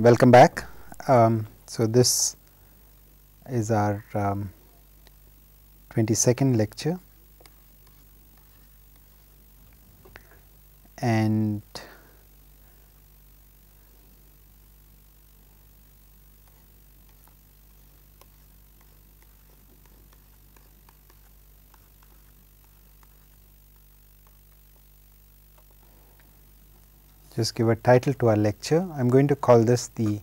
welcome back. So, this is our 22nd lecture, and just give a title to our lecture. I am going to call this the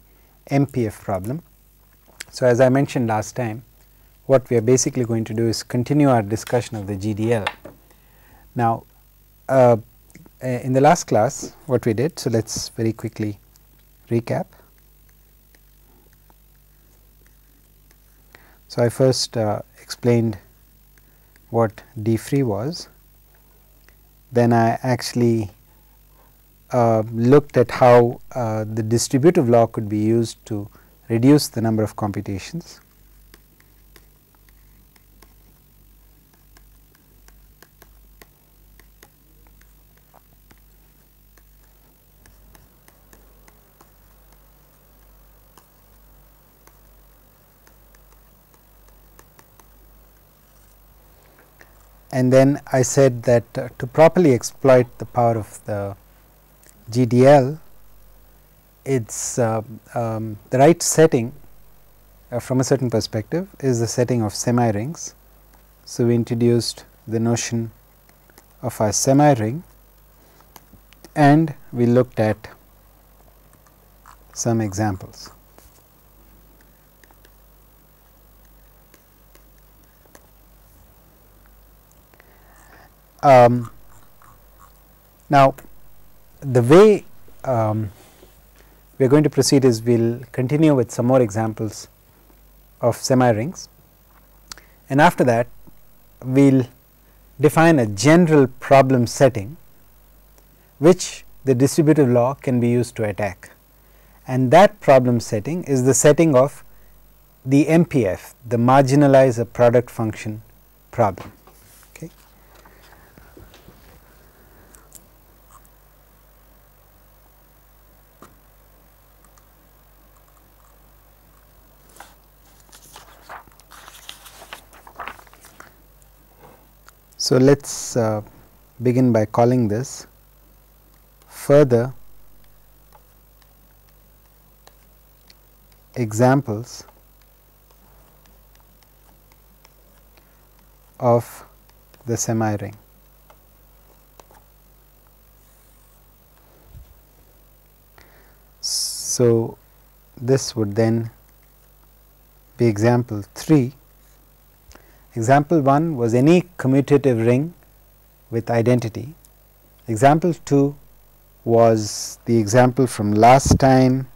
MPF problem. So, as I mentioned last time, what we are basically going to do is continue our discussion of the GDL. Now, in the last class what we did, so let us very quickly recap. So, I first explained what D free was, then I actually looked at how the distributive law could be used to reduce the number of computations. And then I said that to properly exploit the power of the GDL, it's the right setting from a certain perspective is the setting of semi-rings. So, we introduced the notion of a semi-ring and we looked at some examples. Now, the way we are going to proceed is we will continue with some more examples of semi-rings, and after that we will define a general problem setting which the distributive law can be used to attack, and that problem setting is the setting of the MPF, the marginalize a product function problem. Okay. So, let us begin by calling this further examples of the semi-ring. So, this would then be example 3. Example 1 was any commutative ring with identity. Example 2 was the example from last time,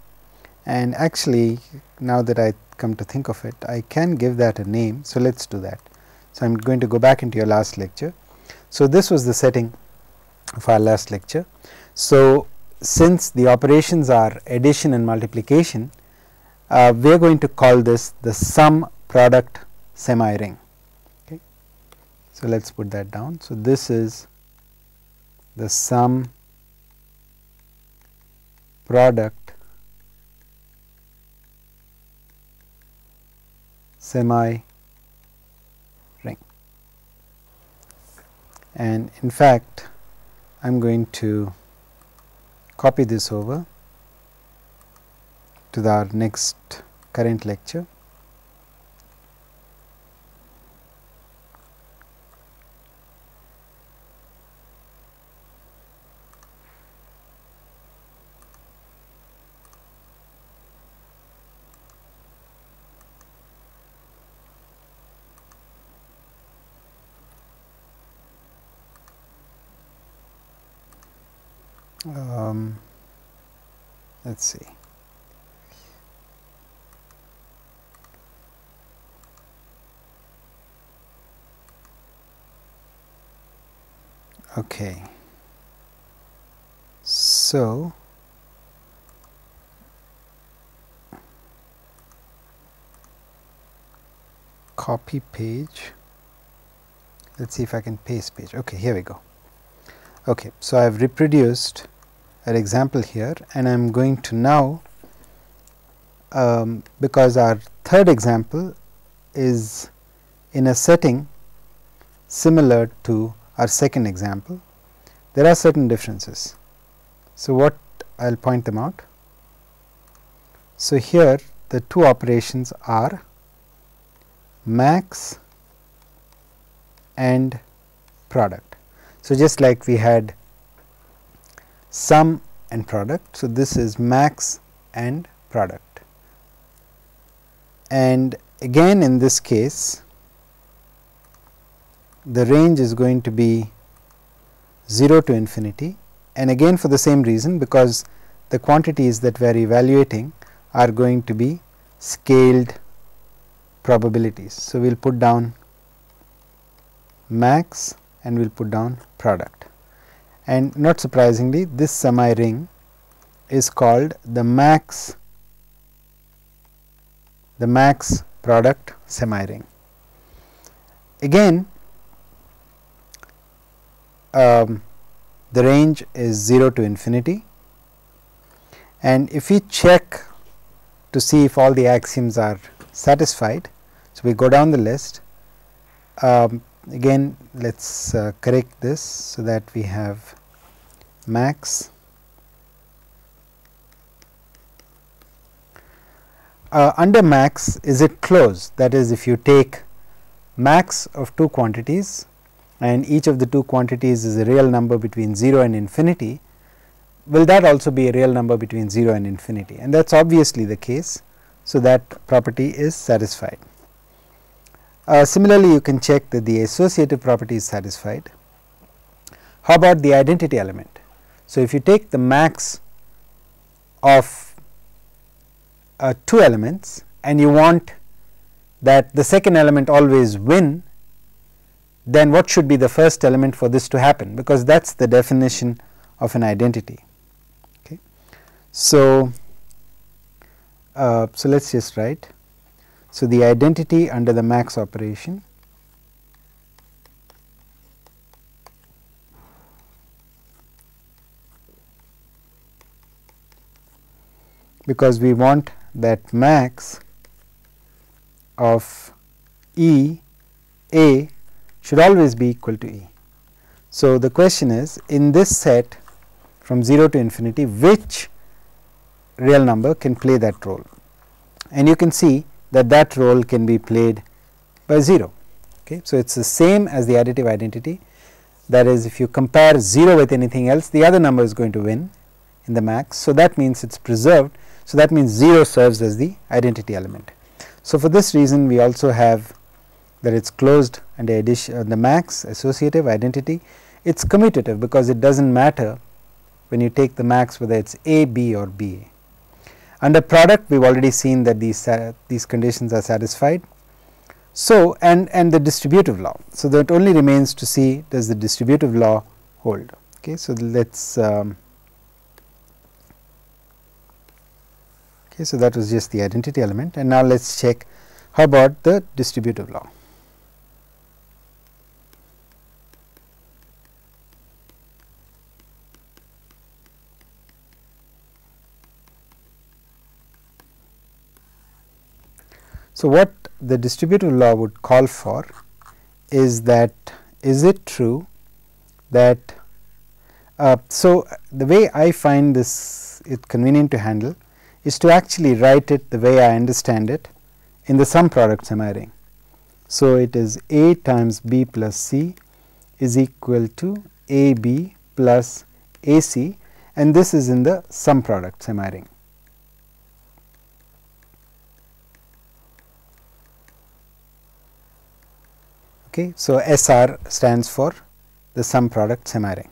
and actually now that I come to think of it, I can give that a name. So, let us do that. So, I am going to go back into your last lecture. So, this was the setting of our last lecture. So, since the operations are addition and multiplication, we are going to call this the sum product semi-ring. Okay. So, let us put that down. So, this is the sum product semi-ring, and in fact I am going to copy this over to our next current lecture. Let us see. Okay. So, copy page. Let us see if I can paste page. Okay, here we go. Okay, so I have reproduced an example here, and I am going to now because our third example is in a setting similar to our second example, there are certain differences. So, what I will point them out. So, here the two operations are max and product. So, just like we had sum and product. So, this is max and product, and again in this case the range is going to be 0 to infinity, and again for the same reason, because the quantities that we are evaluating are going to be scaled probabilities. So, we will put down max and we will put down product, and not surprisingly this semi ring is called the max product semi ring. Again the range is 0 to infinity, and if we check to see if all the axioms are satisfied. So, we go down the list. Again let us correct this so that we have max, under max, is it closed? That is, if you take max of two quantities and each of the two quantities is a real number between 0 and infinity, will that also be a real number between 0 and infinity? And that is obviously the case. So, that property is satisfied. Similarly, you can check that the associative property is satisfied. How about the identity element? So, if you take the max of two elements and you want that the second element always win, then what should be the first element for this to happen, because that is the definition of an identity. Okay. So, let us just write. So, the identity under the max operation because we want that max of E A should always be equal to E. So, the question is, in this set from 0 to infinity, which real number can play that role, and you can see that that role can be played by 0. Okay. So, it is the same as the additive identity, that is, if you compare 0 with anything else, the other number is going to win in the max. So, that means it is preserved. So, that means 0 serves as the identity element. So, for this reason we also have that it is closed under addition the max associative identity. It is commutative because it does not matter when you take the max whether it is A, B or B A. Under product, we have already seen that these conditions are satisfied. So, and the distributive law. So, that only remains to see does the distributive law hold. Okay. So, let us okay. So, that was just the identity element, and now let us check how about the distributive law. So, what the distributive law would call for is that, is it true that so the way I find this it convenient to handle is to actually write it the way I understand it in the sum product semi ring. So, it is A times B plus C is equal to A B plus A C, and this is in the sum product semi ring. Okay. So, SR stands for the sum product semi ring.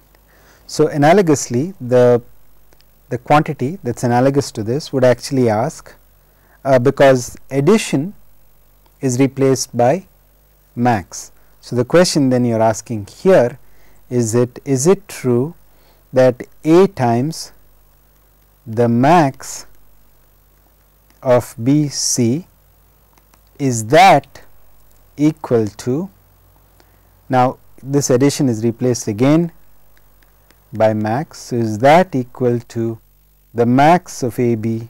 So, analogously the quantity that is analogous to this would actually ask because addition is replaced by max. So, the question then you are asking here is it true that A times the max of B C is that equal to, now this addition is replaced again by max. So, is that equal to the max of A B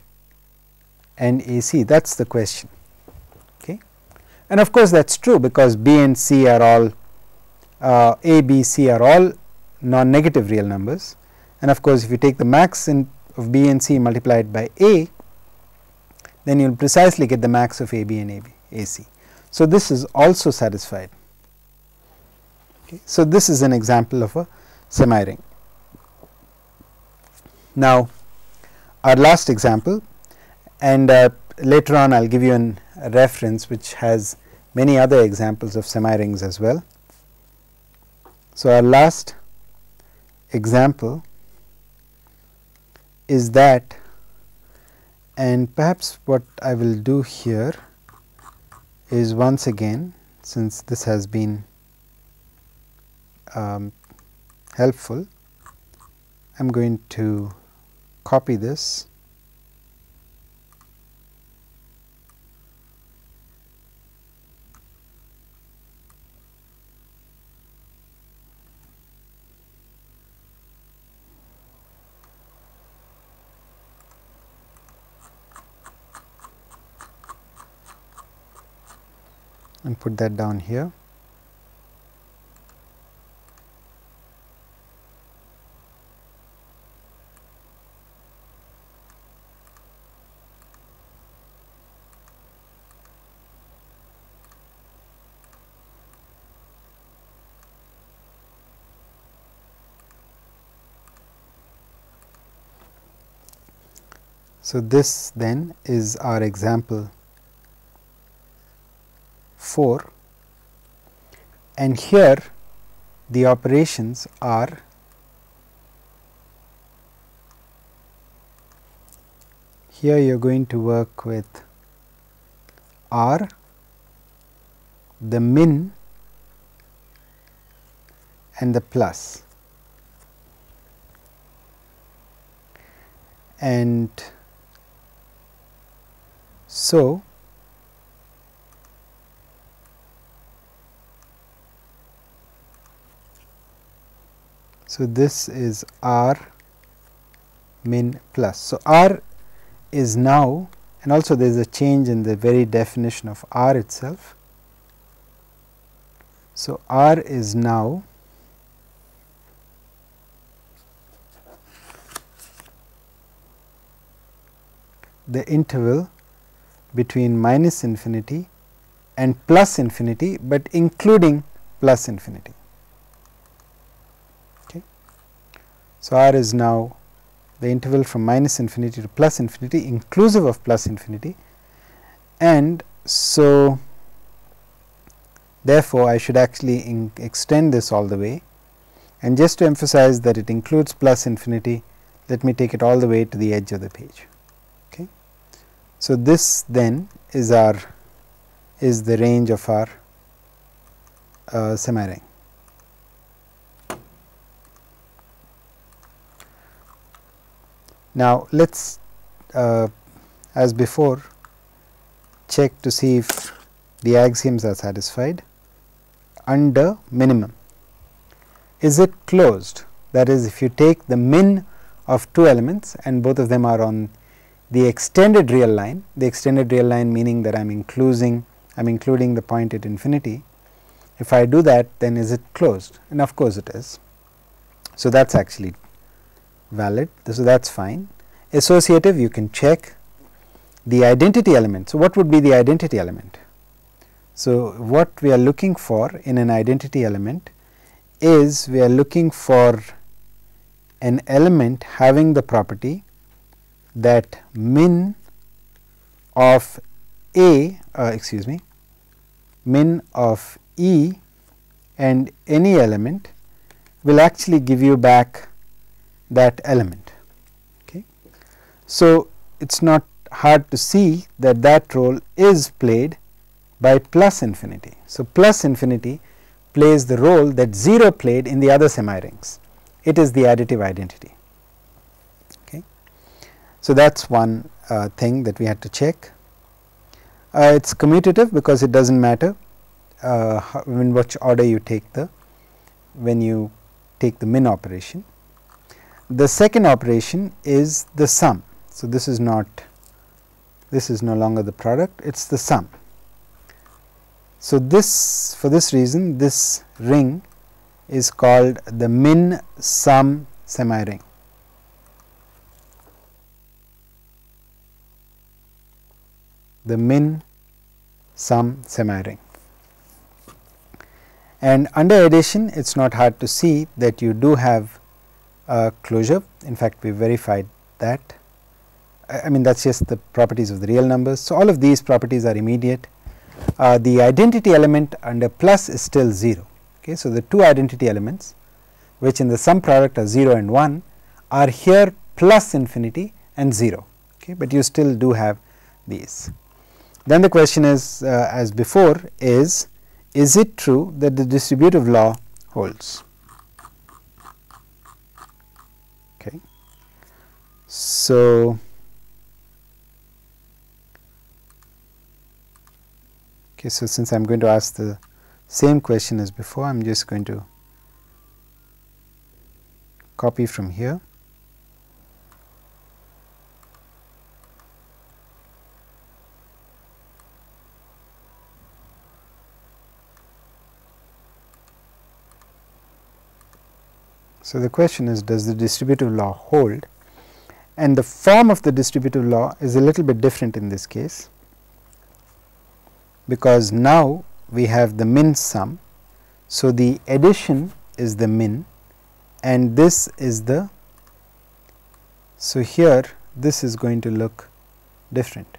and AC, that is the question. Okay. And of course, that is true, because B and C are all A, B, C are all non-negative real numbers, and of course, if you take the max of B and C multiplied by A, then you will precisely get the max of AB and AC. So, this is also satisfied. Okay. So, this is an example of a semi-ring. Now, our last example, and later on I will give you a reference which has many other examples of semi-rings as well. So, our last example is that, and perhaps what I will do here is, once again, since this has been helpful, I am going to copy this and put that down here. So, this then is our example 4, and here the operations are here you are going to work with R, the min and the plus, and so this is R min plus. So, R is now, and also there is a change in the very definition of R itself. So, R is now the interval between minus infinity and plus infinity, but including plus infinity. Okay. So, R is now the interval from minus infinity to plus infinity, inclusive of plus infinity, and so therefore, I should actually extend this all the way, and just to emphasize that it includes plus infinity, let me take it all the way to the edge of the page. Okay. So, this then is the range of our semi-ring. Now, let us as before check to see if the axioms are satisfied. Under minimum, is it closed? That is, if you take the min of two elements and both of them are on the extended real line, meaning that I am including the point at infinity. If I do that, then is it closed? And of course, it is. So, that is actually valid. So, that is fine. Associative, you can check the identity element. So, what would be the identity element? So, what we are looking for in an identity element is we are looking for an element having the property that min of min of E and any element will actually give you back that element. Okay. So, it is not hard to see that that role is played by plus infinity. So, plus infinity plays the role that 0 played in the other semi-rings. It is the additive identity. Okay. So, that is one thing that we had to check. It is commutative because it does not matter in which order you take when you take the min operation. The second operation is the sum. So, this is not this is no longer the product, it is the sum. So, this for this reason this ring is called the min sum semi-ring. The min sum semi-ring. And under addition, it is not hard to see that you do have a closure. In fact, we verified that. I mean, that is just the properties of the real numbers. So, all of these properties are immediate. The identity element under plus is still 0. Okay. So, the two identity elements which in the sum product are 0 and 1 are here plus infinity and 0, okay, but you still do have these. Then the question is as before is it true that the distributive law holds? Okay. So, so since I am going to ask the same question as before, I am just going to copy from here. So, the question is, does the distributive law hold? And the form of the distributive law is a little bit different in this case, because now we have the min sum. So, the addition is the min and this is the, so here this is going to look different.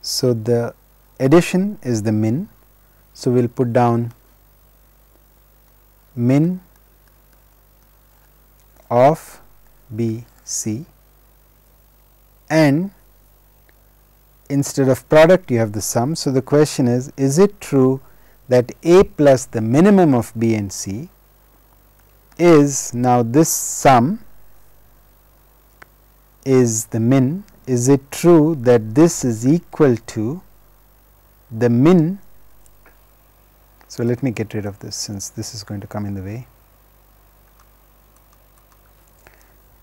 So, the addition is the min. So, we will put down min of B C, and instead of product you have the sum. So, the question is it true that A plus the minimum of B and C is now this sum is the min? Is it true that this is equal to the min? So, let me get rid of this since this is going to come in the way.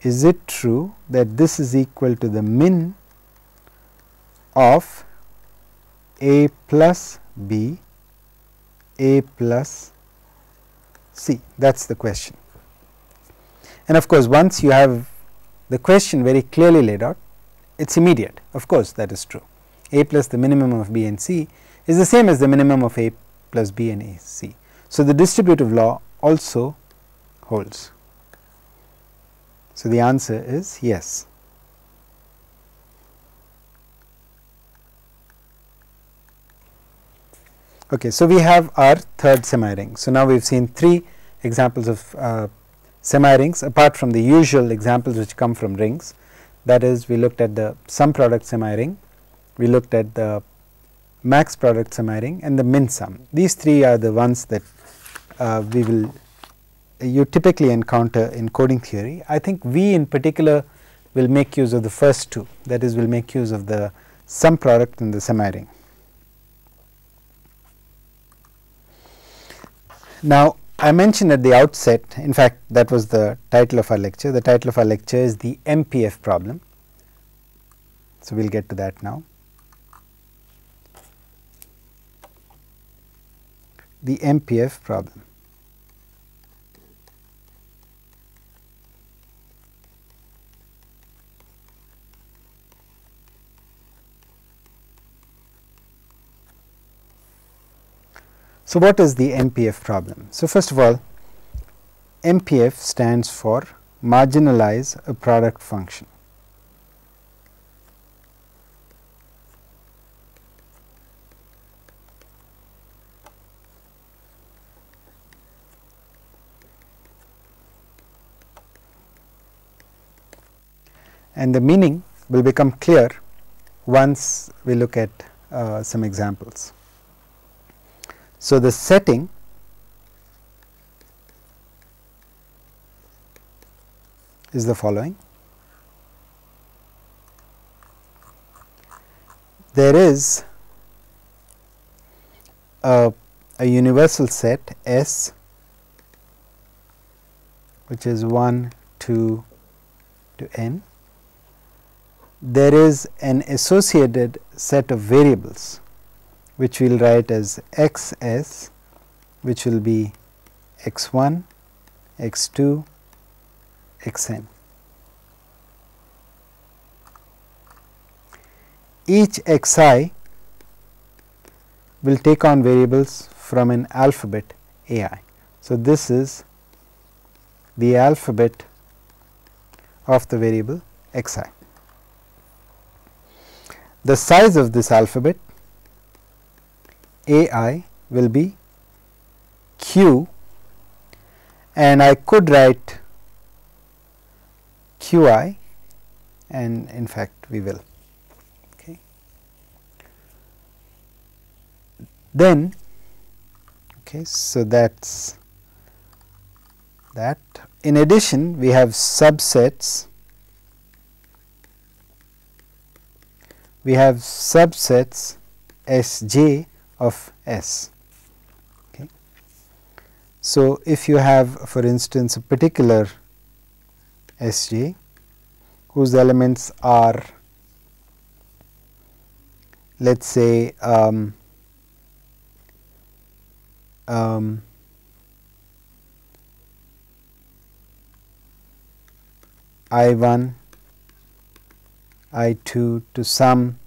Is it true that this is equal to the min of A plus B, A plus C? That is the question. And of course, once you have the question very clearly laid out, it is immediate. Of course, that is true. A plus the minimum of B and C is the same as the minimum of A plus B and A C. So, the distributive law also holds. So, the answer is yes. Okay, so, we have our third semi-ring. So, now we have seen 3 examples of semi-rings apart from the usual examples which come from rings. That is, we looked at the sum product semi-ring, we looked at the max product semi-ring and the min sum. These 3 are the ones that you typically encounter in coding theory. I think we in particular will make use of the first 2, that is, will make use of the sum product and the semi-ring. Now, I mentioned at the outset, in fact that was the title of our lecture. The title of our lecture is the MPF problem. So, we will get to that now. The MPF problem. So, what is the MPF problem? So, first of all, MPF stands for marginalize a product function. And the meaning will become clear once we look at some examples. So, the setting is the following. There is a universal set S which is 1, 2, to n, there is an associated set of variables which we will write as x s, which will be x 1, x 2, x n. Each x I will take on variables from an alphabet a I. So, this is the alphabet of the variable x I. The size of this alphabet a I will be q, and I could write q I, and in fact we will. Okay. Then, okay, so that's that. In addition, we have subsets. We have subsets S j of S. Okay. So, if you have, for instance, a particular S j whose elements are, let us say, I 1, I 2 to some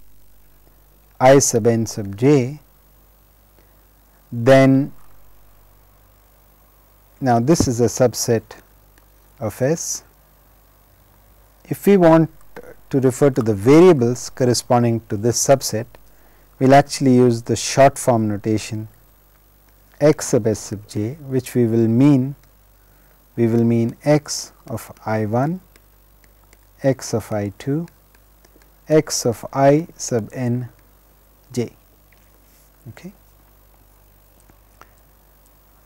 I sub n sub j, then now this is a subset of S. If we want to refer to the variables corresponding to this subset, we will actually use the short form notation x sub s sub j, which we will mean x of I 1, x of I 2, x of I sub n j. Okay.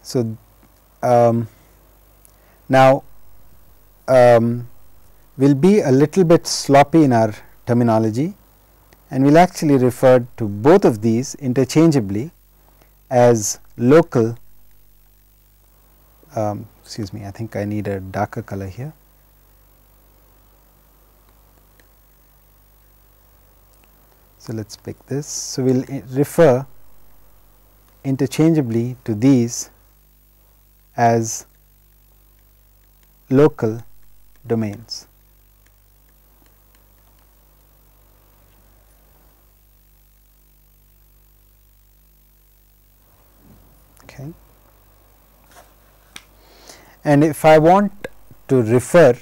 So, now we will be a little bit sloppy in our terminology, and we will actually refer to both of these interchangeably as local, excuse me, I think I need a darker color here. So, let us pick this. So, we will refer interchangeably to these as local domains. Okay. And if I want to refer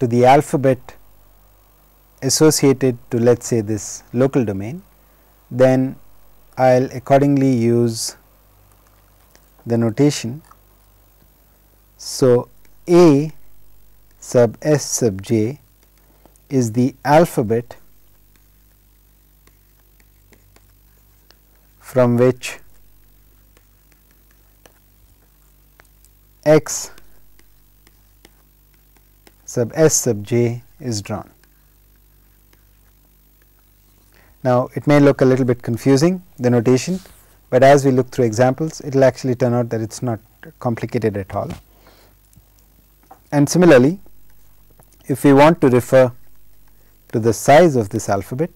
to the alphabet associated to, let us say, this local domain, then I will accordingly use the notation. So, A sub S sub j is the alphabet from which x sub S sub j is drawn. Now, it may look a little bit confusing, the notation, but as we look through examples, it will actually turn out that it is not complicated at all. And similarly, if we want to refer to the size of this alphabet,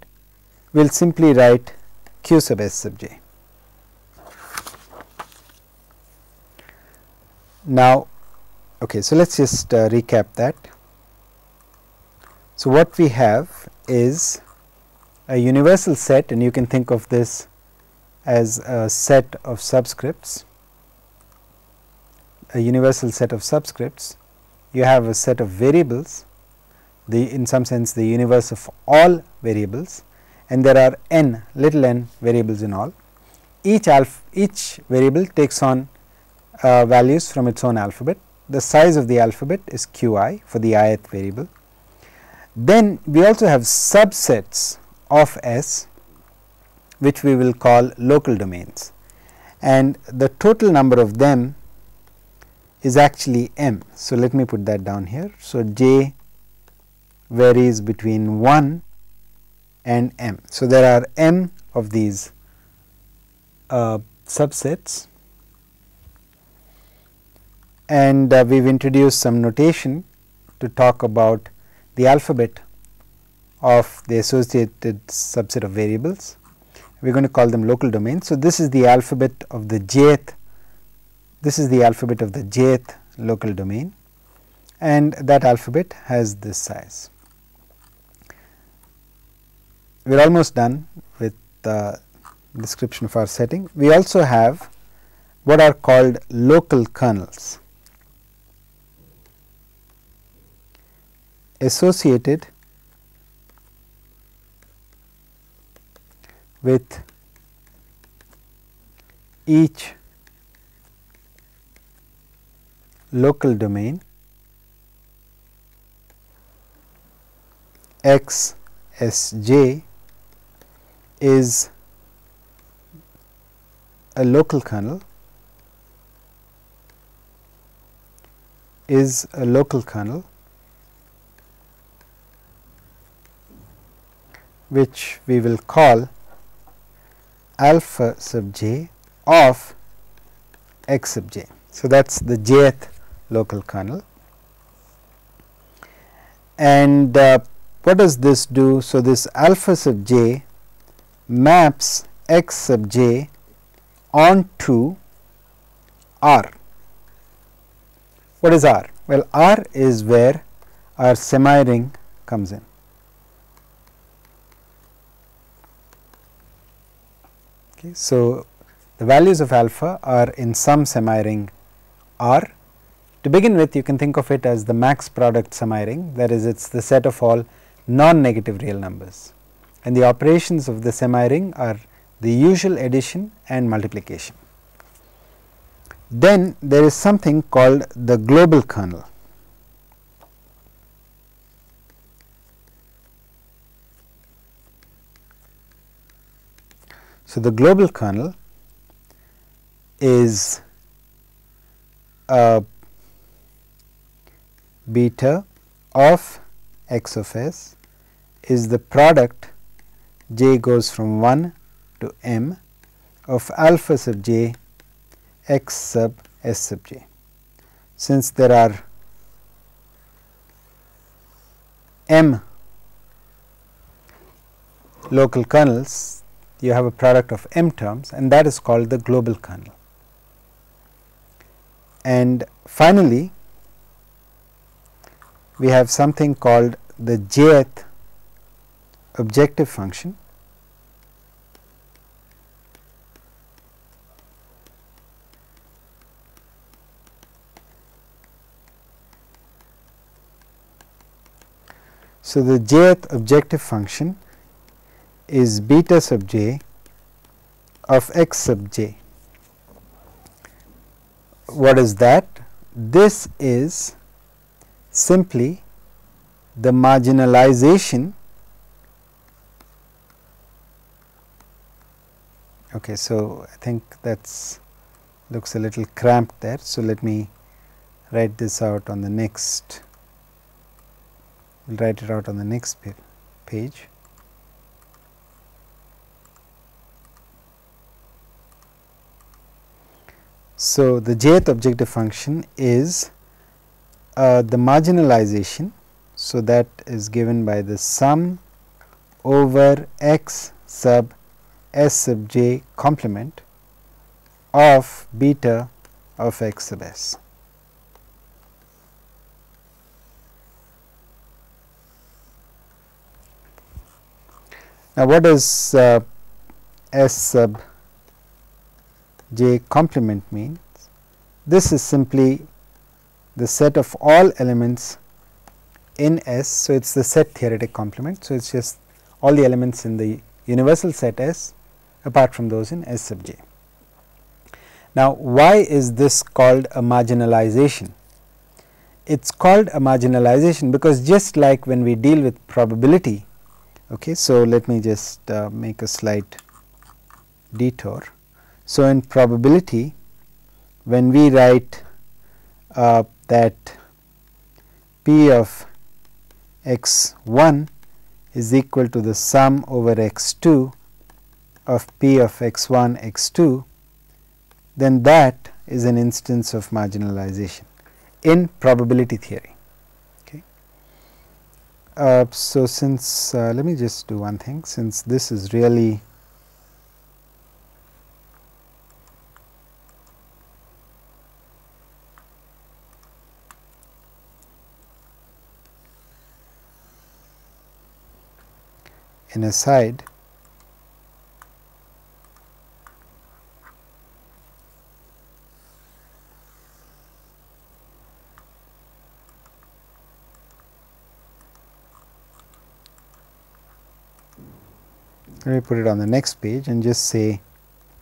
we will simply write q sub S sub j. Now, okay, so let us just recap that. So, what we have is a universal set, and you can think of this as a set of subscripts, a universal set of subscripts. You have a set of variables, in some sense the universe of all variables, and there are n, little n variables in all. Each variable takes on values from its own alphabet. The size of the alphabet is q I for the ith variable. Then we also have subsets of S, which we will call local domains, and the total number of them is actually m. So, let me put that down here. So, j varies between 1 and m. So, there are m of these subsets, and we have introduced some notation to talk about the alphabet of the associated subset of variables. We are going to call them local domains. So, this is the alphabet of the jth, this is the alphabet of the jth local domain, and that alphabet has this size. We are almost done with the description of our setting. We also have what are called local kernels associated with each local domain x s j is a local kernel which we will call alpha sub j of x sub j. So, that is the jth local kernel. And what does this do? So, this alpha sub j maps x sub j onto R. What is R? Well, R is where our semi-ring comes in. Okay, so, the values of alpha are in some semi-ring R. To begin with, you can think of it as the max product semi-ring, that is, it is the set of all non-negative real numbers, and the operations of the semi-ring are the usual addition and multiplication. Then there is something called the global kernel. So, the global kernel is a beta of x of s is the product j goes from 1 to m of alpha sub j x sub s sub j. Since there are m local kernels, you have a product of m terms, and that is called the global kernel. And finally, we have something called the jth objective function, so the jth objective function is beta sub j of x sub j. What is that? This is simply the marginalization. Okay, so I think that's looks a little cramped there. So let me write this out on the next. We'll write it out on the next page. So the jth objective function is the marginalization. So that is given by the sum over x sub s sub j complement of beta of x sub s. Now, what does s sub j complement means? This is simply the set of all elements in S. So, it is the set theoretic complement. So, it is just all the elements in the universal set S apart from those in S sub j. Now, why is this called a marginalization? It is called a marginalization because just like when we deal with probability. Okay, so, let me just make a slight detour. So, in probability, when we write that p of x 1 is equal to the sum over x 2 of p of x 1 x 2, then that is an instance of marginalization in probability theory. Okay. So, since let me just do one thing, since this is really an aside, let me put it on the next page and just say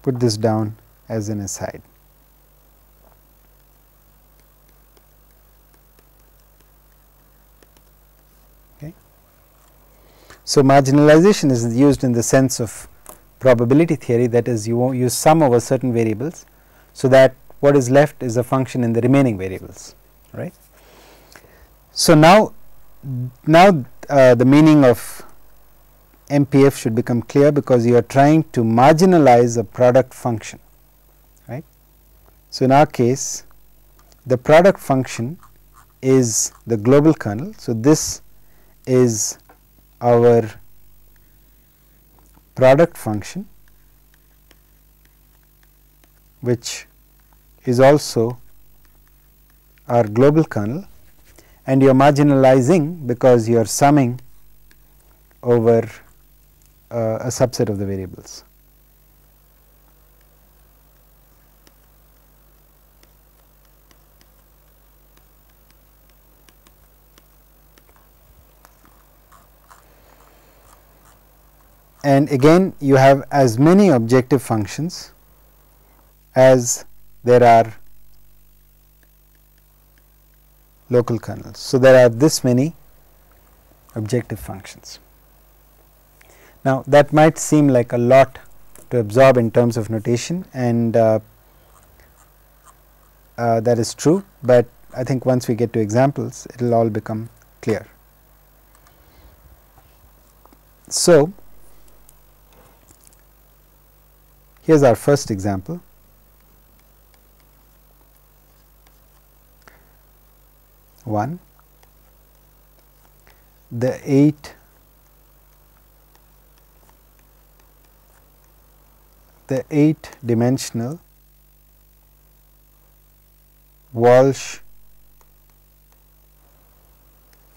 put this down as an aside. Okay. So, marginalization is used in the sense of probability theory, that is, you sum over certain variables, so that what is left is a function in the remaining variables, right. So, now the meaning of MPF should become clear, because you are trying to marginalize a product function, right. So, in our case the product function is the global kernel. So, this is our product function, which is also our global kernel, and you are marginalizing because you are summing over a subset of the variables. And again you have as many objective functions as there are local kernels. So, there are this many objective functions. Now, that might seem like a lot to absorb in terms of notation, and that is true, but I think once we get to examples it will all become clear. So, here is our first example. One, the 8 dimensional Walsh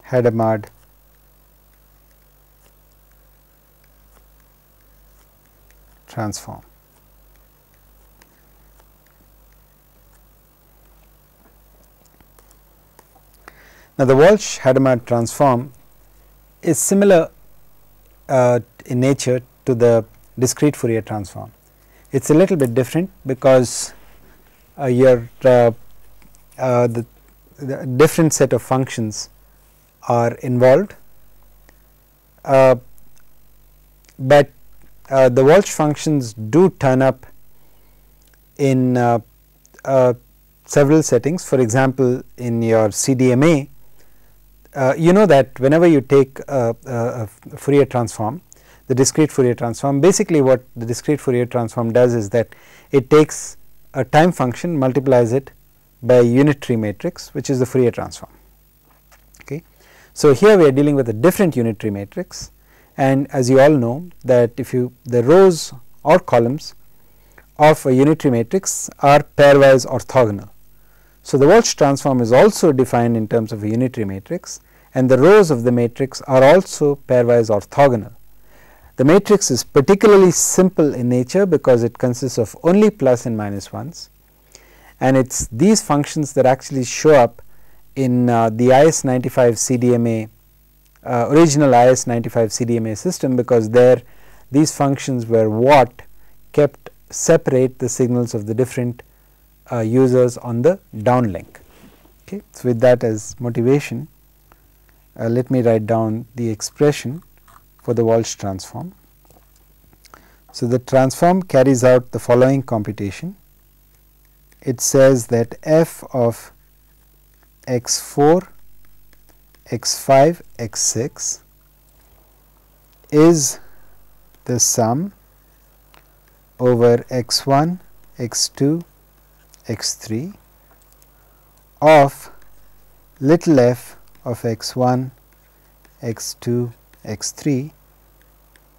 Hadamard transform. Now, the Walsh Hadamard transform is similar in nature to the discrete Fourier transform. It is a little bit different because the different set of functions are involved, but the Walsh functions do turn up in several settings. For example, in your CDMA, you know that whenever you take a Fourier transform, the discrete Fourier transform, basically what the discrete Fourier transform does is that it takes a time function, multiplies it by a unitary matrix, which is the Fourier transform. Okay. So, here we are dealing with a different unitary matrix, and as you all know that if you the rows or columns of a unitary matrix are pairwise orthogonal. So, the Walsh transform is also defined in terms of a unitary matrix, and the rows of the matrix are also pairwise orthogonal. The matrix is particularly simple in nature because it consists of only plus and minus ones, and it is these functions that actually show up in the IS-95 CDMA original IS-95 CDMA system, because there these functions were what kept separate the signals of the different users on the downlink. Okay. So, with that as motivation, let me write down the expression for the Walsh transform. So, the transform carries out the following computation. It says that f of x4, x5, x6 is the sum over x1, x2, x3 of little f of x1, x2 x3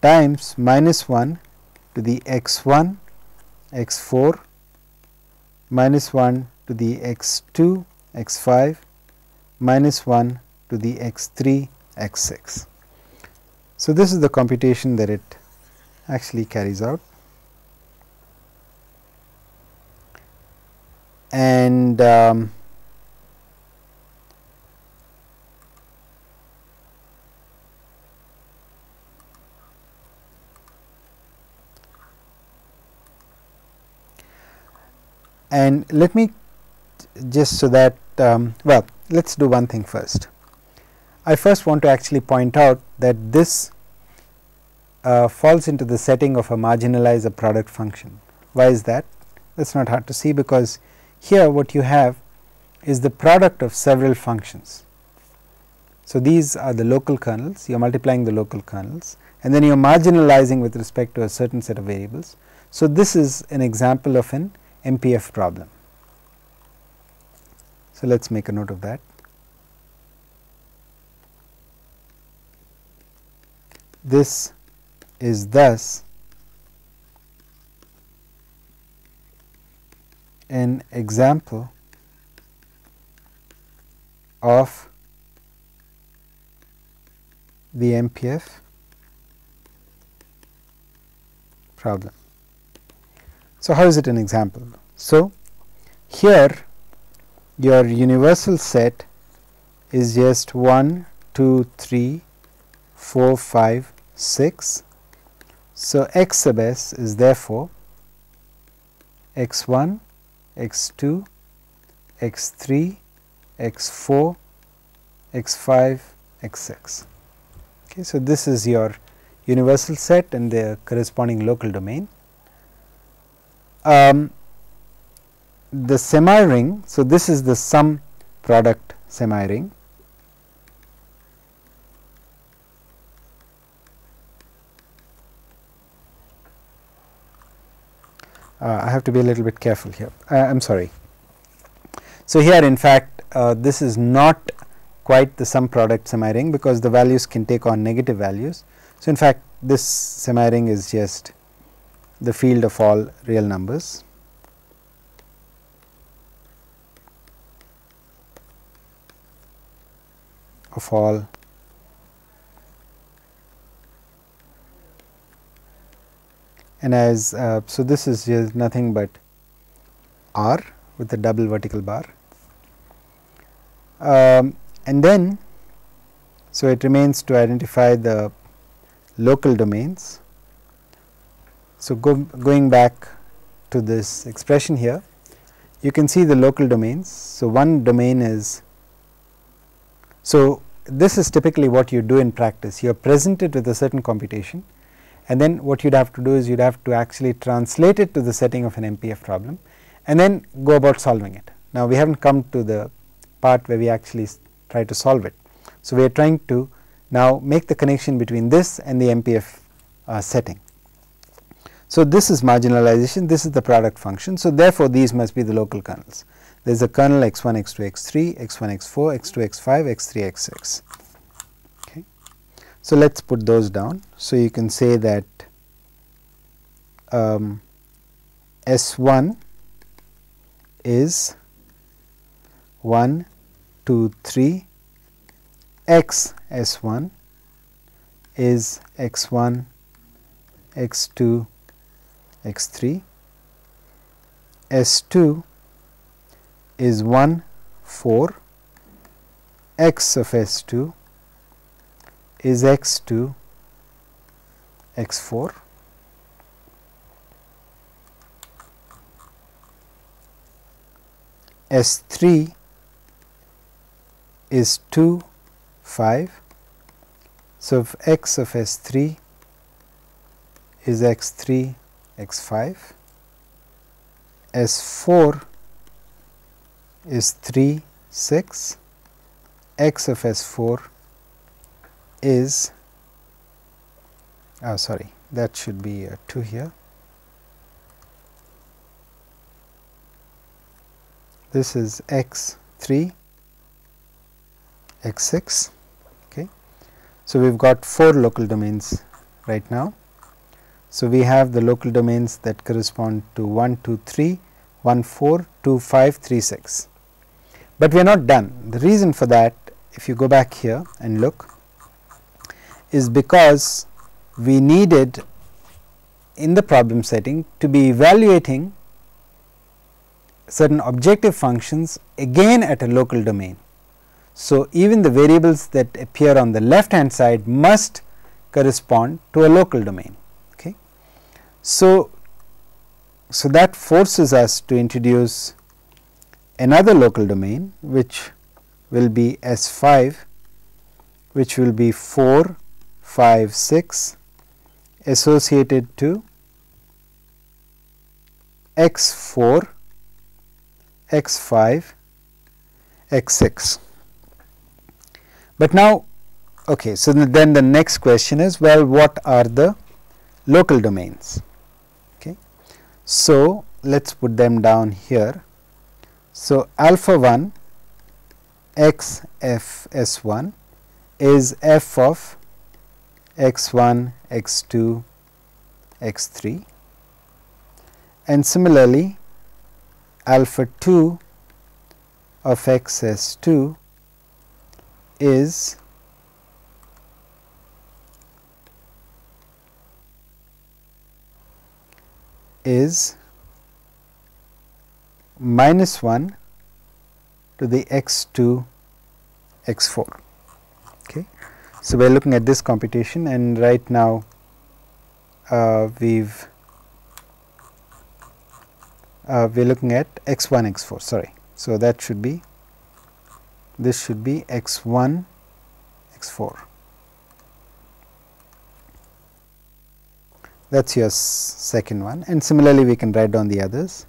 times minus 1 to the x1 x4 minus 1 to the x2 x5 minus 1 to the x3 x6. So, this is the computation that it actually carries out, and let me just so that well, let us do one thing first. I first want to actually point out that this falls into the setting of a marginalizer product function. Why is that? That is not hard to see, because here what you have is the product of several functions. So, these are the local kernels, you are multiplying the local kernels, and then you are marginalizing with respect to a certain set of variables. So, this is an example of an MPF problem. So, let us make a note of that. This is thus an example of the MPF problem. So, how is it an example? So, here your universal set is just 1, 2, 3, 4, 5, 6. So, x sub s is therefore x1, x2, x3, x4, x5, x6. Okay, so, this is your universal set and the corresponding local domain. The semi ring, so this is the sum product semi ring. I have to be a little bit careful here, I am sorry. So, here in fact this is not quite the sum product semi ring, because the values can take on negative values. So, in fact this semi ring is just the field of all real numbers. Of all and as so this is just nothing but R with a double vertical bar, and then so it remains to identify the local domains. So, going back to this expression here, you can see the local domains. So, one domain is, so this is typically what you do in practice. You are presented with a certain computation, and then what you would have to do is you would have to actually translate it to the setting of an MPF problem and then go about solving it. Now, we have not come to the part where we actually try to solve it. So, we are trying to now make the connection between this and the MPF setting. So, this is marginalization, this is the product function. So, therefore, these must be the local kernels. There is a kernel x1, x2, x3, x1, x4, x2, x5, x3, x6. Okay. So, let us put those down. So, you can say that S1 is 1, 2, 3, x S1 is x1, x2, x3, S2 is 1, 4, x of S2 is x2, x4, S3 is 2, 5. So, if x of S3 is x3, x5, S4 is 3, 6, x of S4 is sorry, that should be 2 here. This is x3, x6. Okay. So, we have got 4 local domains right now. So, we have the local domains that correspond to 1, 2, 3, 1, 4, 2, 5, 3, 6. But we are not done. The reason for that, if you go back here and look, is because we needed in the problem setting to be evaluating certain objective functions again at a local domain. So, even the variables that appear on the left hand side must correspond to a local domain. Okay. So, that forces us to introduce another local domain, which will be S5, which will be 4, 5, 6 associated to x4, x5, x6. But now, okay, so then the next question is, well, what are the local domains? Okay. So, let us put them down here. So, alpha 1 x f s 1 is f of x 1, x 2, x 3, and similarly alpha 2 of x s 2 is minus 1 to the x 2 x 4. Okay. So, we are looking at this computation, and right now we are looking at x 1 x 4, sorry. So, that should be, this should be x 1 x 4. That is your second one, and similarly we can write down the others.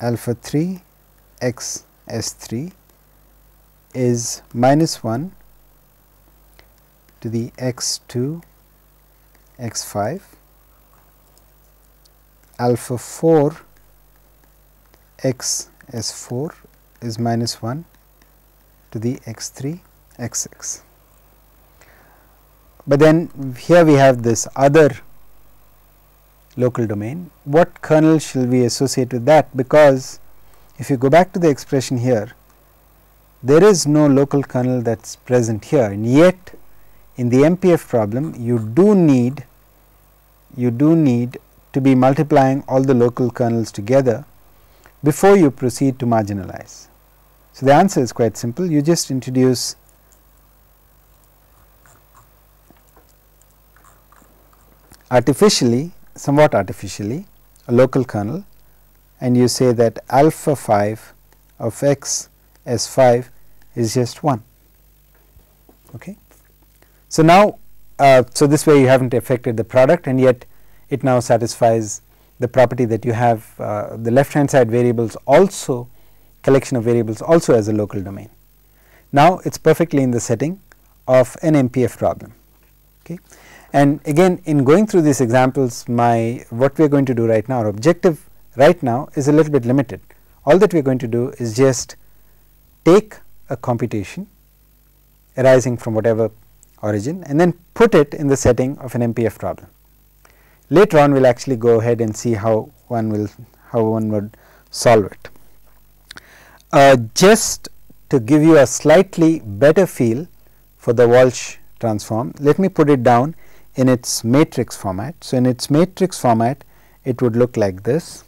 Alpha 3 x s 3 is minus 1 to the x 2 x 5, alpha 4 x s 4 is minus 1 to the x 3 x 6. But then here we have this other local domain. What kernel shall we associate with that? Because if you go back to the expression here, there is no local kernel that is present here, and yet in the MPF problem you do need to be multiplying all the local kernels together before you proceed to marginalize. So, the answer is quite simple. You just introduce somewhat artificially a local kernel, and you say that alpha 5 of x s 5 is just 1. Okay. So, now so this way you have not affected the product, and yet it now satisfies the property that you have the left hand side variables also, collection of variables also as a local domain. Now, it is perfectly in the setting of an MPF problem. Okay. And again, in going through these examples, what we are going to do right now, our objective right now is a little bit limited. All that we are going to do is just take a computation arising from whatever origin and then put it in the setting of an MPF problem. Later on, we will actually go ahead and see how one would solve it. Just to give you a slightly better feel for the Walsh transform, let me put it down in its matrix format. So, in its matrix format, it would look like this.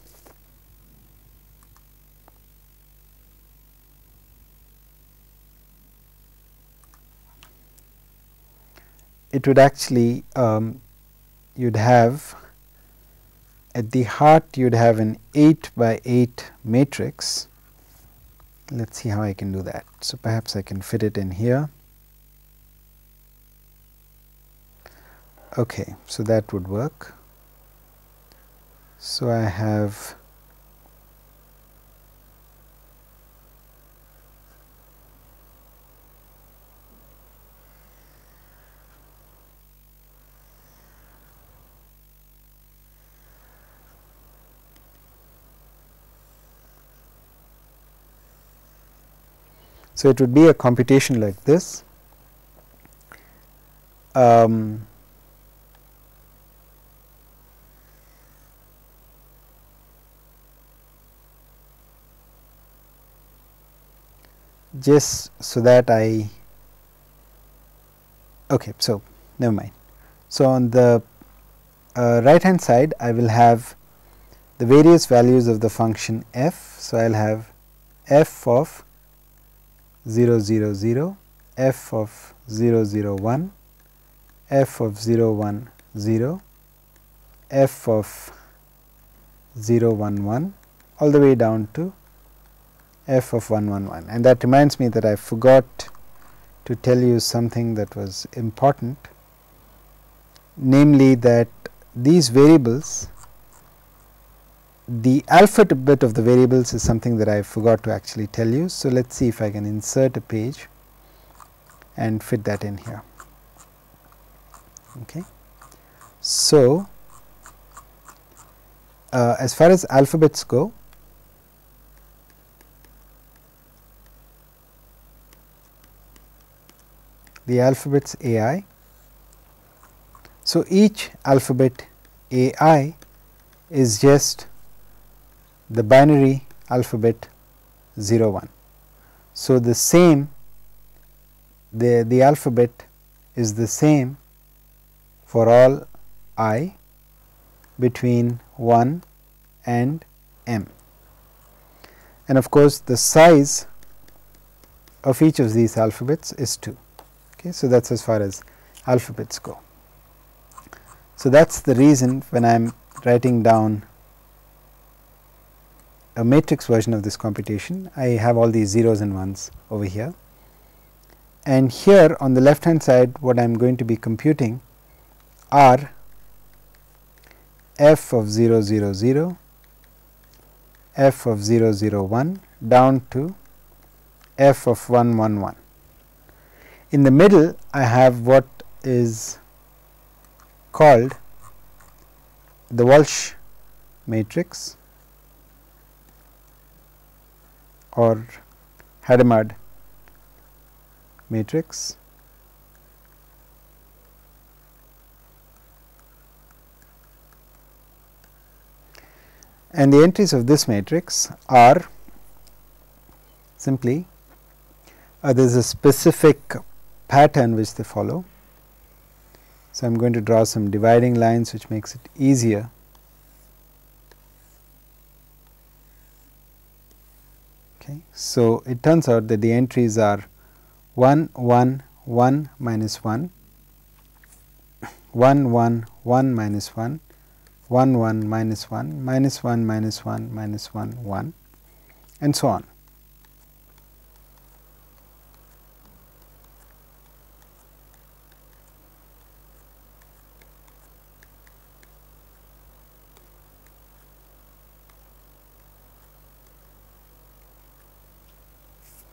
It would actually, you would have at the heart, you would have an 8 by 8 matrix. Let us see how I can do that. So, perhaps I can fit it in here. Okay, so that would work. So, I have so it would be a computation like this, just so that okay, so never mind. So, on the right hand side I will have the various values of the function f. So, I will have f of 0 0 0, f of 0 0 1, f of 0 1 0, f of 0 1 1, all the way down to f of 1 1 1. And that reminds me that I forgot to tell you something that was important, namely that these variables, the alphabet of the variables is something that I forgot to actually tell you. So, let us see if I can insert a page and fit that in here. Okay. So, as far as alphabets go, the alphabets AI. So, each alphabet AI is just the binary alphabet 0 1. So, the same the alphabet is the same for all I between 1 and m, and of course, the size of each of these alphabets is 2. Okay, so, that is as far as alphabets go. So, that is the reason when I am writing down a matrix version of this computation, I have all these zeros and ones over here, and here on the left hand side what I am going to be computing are f of 0 0 0, f of 0 0 1 down to f of 1 1 1. In the middle I have what is called the Walsh matrix or Hadamard matrix, and the entries of this matrix are simply there is a specific pattern which they follow. So, I am going to draw some dividing lines which makes it easier. Okay. So, it turns out that the entries are 1 1 1 minus 1, 1 1 1 minus 1, 1 1 minus 1, minus 1 minus 1 minus 1 1, and so on.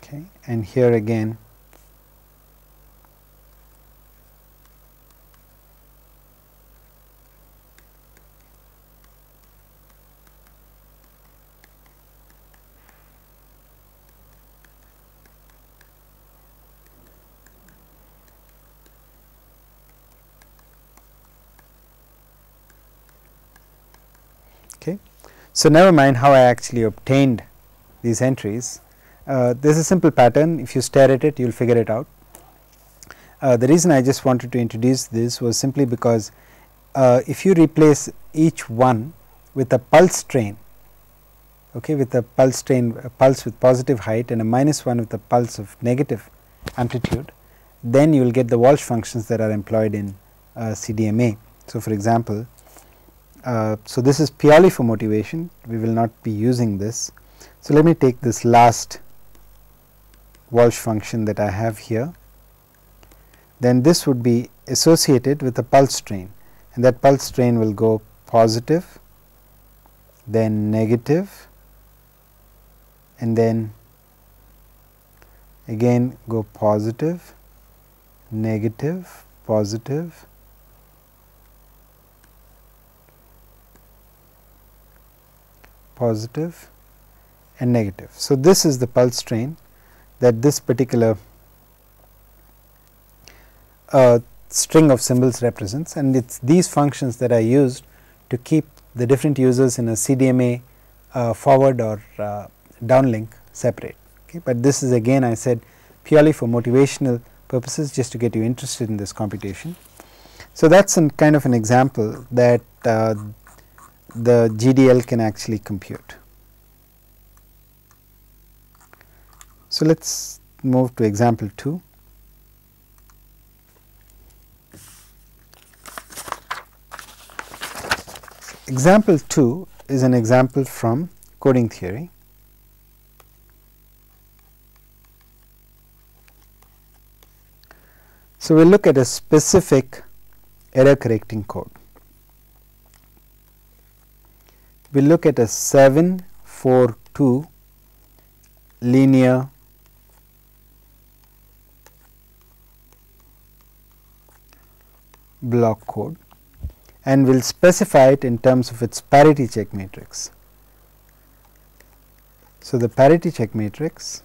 Okay. And here again okay. So, never mind how I actually obtained these entries. There is a simple pattern. If you stare at it, you will figure it out. The reason I just wanted to introduce this was simply because if you replace each one with a pulse train, okay, with a pulse train, a pulse with positive height and a minus 1 with a pulse of negative amplitude, then you will get the Walsh functions that are employed in CDMA. So, for example, so this is purely for motivation, we will not be using this. So, let me take this last Walsh function that I have here, then this would be associated with a pulse train, and that pulse train will go positive, then negative, and then again go positive, negative, positive, positive and negative. So, this is the pulse train that this particular string of symbols represents, and it's these functions that are used to keep the different users in a CDMA forward or downlink separate. Okay. But this is again, I said, purely for motivational purposes, just to get you interested in this computation. So that's some kind of an example that the GDL can actually compute. So let's move to example 2. Example 2 is an example from coding theory. So we'll look at a specific error correcting code. We'll look at a 742 linear block code, and we'll specify it in terms of its parity check matrix. So the parity check matrix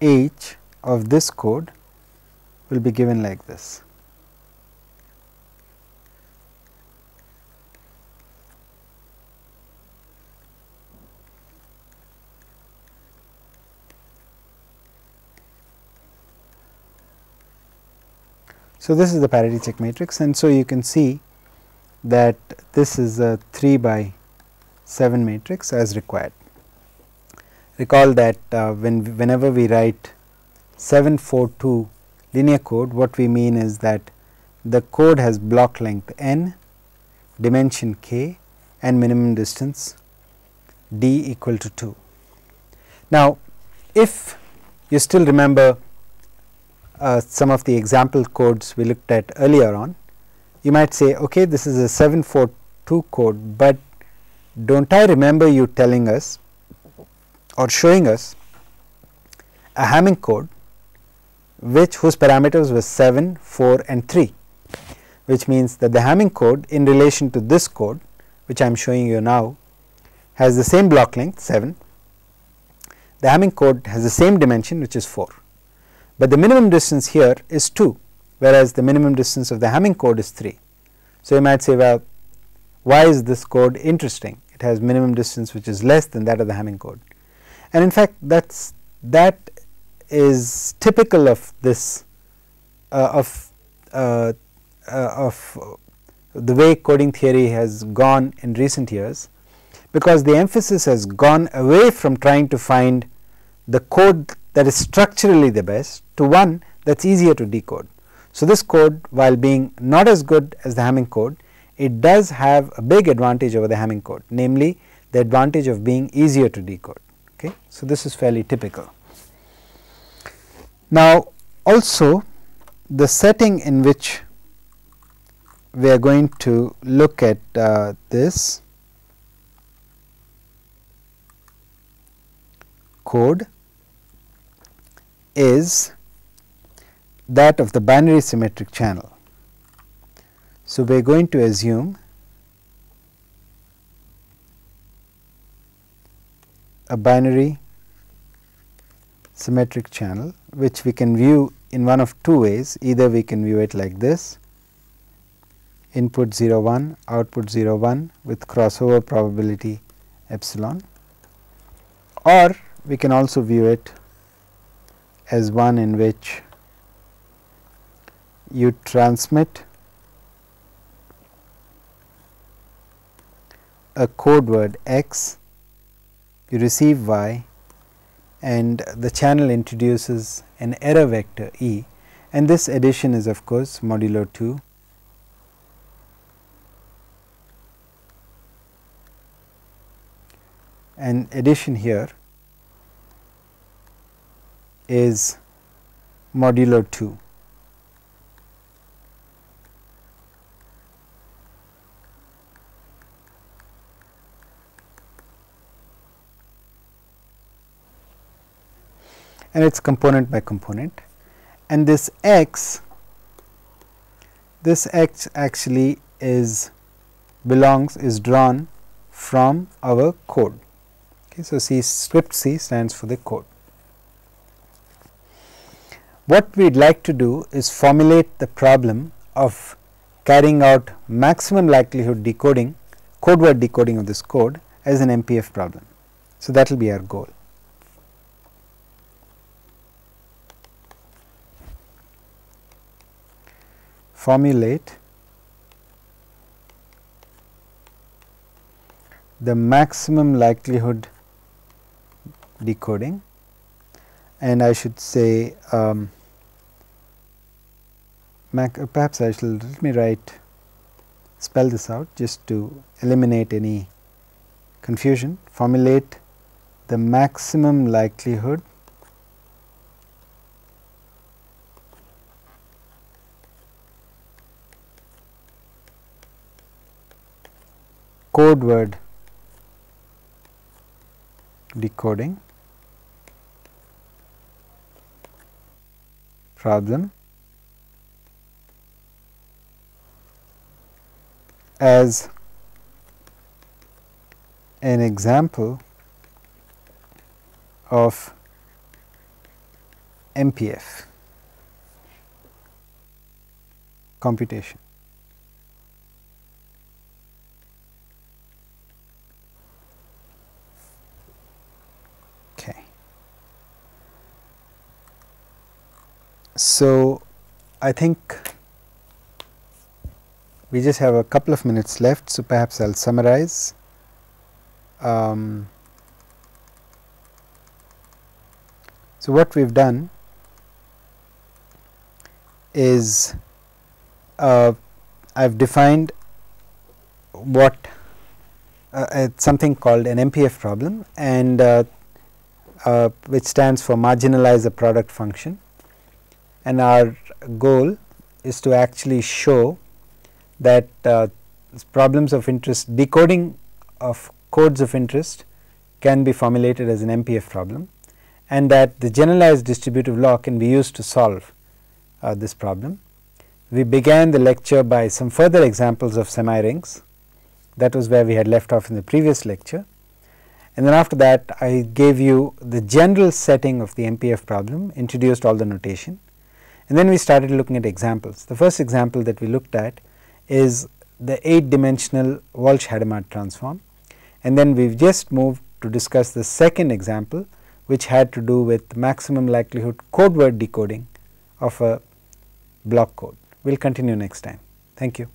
H of this code will be given like this. So this is the parity check matrix, and so you can see that this is a 3 by 7 matrix as required. Recall that whenever we write 742 linear code, what we mean is that the code has block length n, dimension k, and minimum distance d equal to 2. Now, if you still remember some of the example codes we looked at earlier on, you might say, okay, this is a 742 code, but don't I remember you telling us or showing us a Hamming code whose parameters were 7, 4 and 3, which means that the Hamming code in relation to this code, which I am showing you now, has the same block length 7, the Hamming code has the same dimension, which is 4. But the minimum distance here is 2, whereas the minimum distance of the Hamming code is 3. So you might say, well, why is this code interesting? It has minimum distance which is less than that of the Hamming code. And in fact, that is typical of this of the way coding theory has gone in recent years, because the emphasis has gone away from trying to find the code that is structurally the best to one that is easier to decode. So this code, while being not as good as the Hamming code, it does have a big advantage over the Hamming code, namely the advantage of being easier to decode. Okay. So this is fairly typical. Now also the setting in which we are going to look at this code is that of the binary symmetric channel. So we are going to assume a binary symmetric channel, which we can view in one of two ways. Either we can view it like this, input 0 1, output 0 1 with crossover probability epsilon, or we can also view it as one in which you transmit a code word x, you receive y, and the channel introduces an error vector e, and this addition is of course modulo 2 and addition here is modulo 2. And it is component by component, and this x actually is drawn from our code. Okay, so script C stands for the code. What we would like to do is formulate the problem of carrying out maximum likelihood decoding, code word decoding of this code as an MPF problem. So, that will be our goal. Formulate the maximum likelihood decoding, and I should say perhaps I shall let me spell this out just to eliminate any confusion. Formulate the maximum likelihood code word decoding problem as an example of MPF computation. Okay. So, I think we just have a couple of minutes left, so perhaps I will summarize. So, what we have done is I have defined what something called an MPF problem, and which stands for marginalize a product function, and our goal is to actually show that problems of interest, decoding of codes of interest can be formulated as an MPF problem, and that the generalized distributive law can be used to solve this problem. We began the lecture by some further examples of semi-rings. That was where we had left off in the previous lecture, and then after that I gave you the general setting of the MPF problem, introduced all the notation, and then we started looking at examples. The first example that we looked at is the 8-dimensional Walsh-Hadamard transform, and then we have just moved to discuss the second example, which had to do with maximum likelihood code word decoding of a block code. We will continue next time. Thank you.